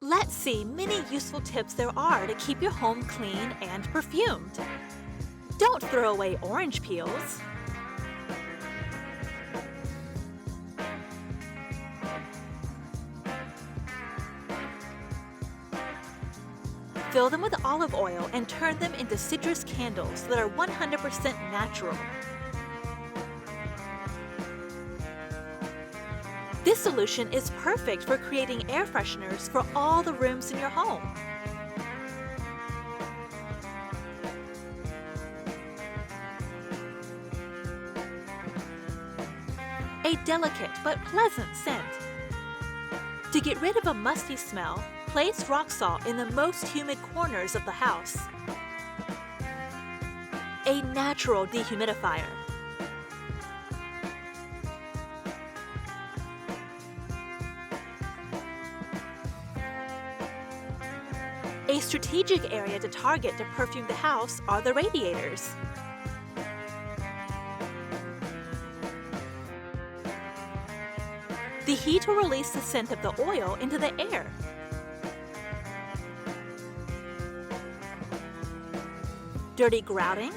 Let's see many useful tips there are to keep your home clean and perfumed. Don't throw away orange peels. Fill them with olive oil and turn them into citrus candles that are 100% natural. This solution is perfect for creating air fresheners for all the rooms in your home. A delicate but pleasant scent. To get rid of a musty smell, place rock salt in the most humid corners of the house. A natural dehumidifier. A strategic area to target to perfume the house are the radiators. The heat will release the scent of the oil into the air. Dirty grouting?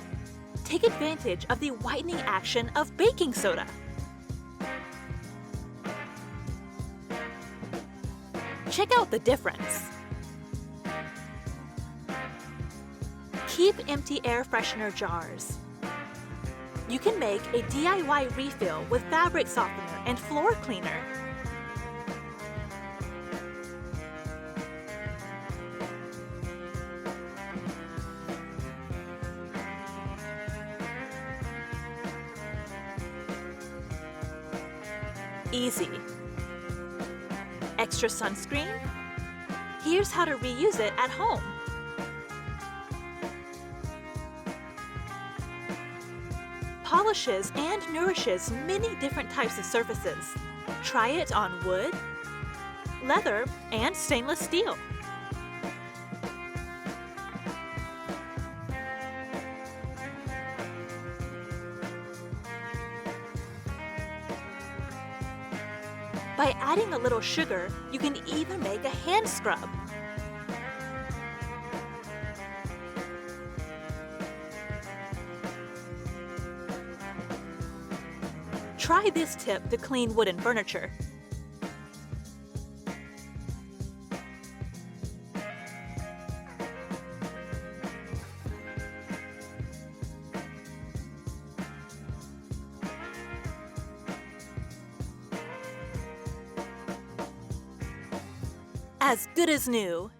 Take advantage of the whitening action of baking soda. Check out the difference. Keep empty air freshener jars. You can make a DIY refill with fabric softener and floor cleaner. Easy. Extra sunscreen? Here's how to reuse it at home. Polishes and nourishes many different types of surfaces. Try it on wood, leather, and stainless steel. By adding a little sugar, you can even make a hand scrub. Try this tip to clean wooden furniture. As good as new.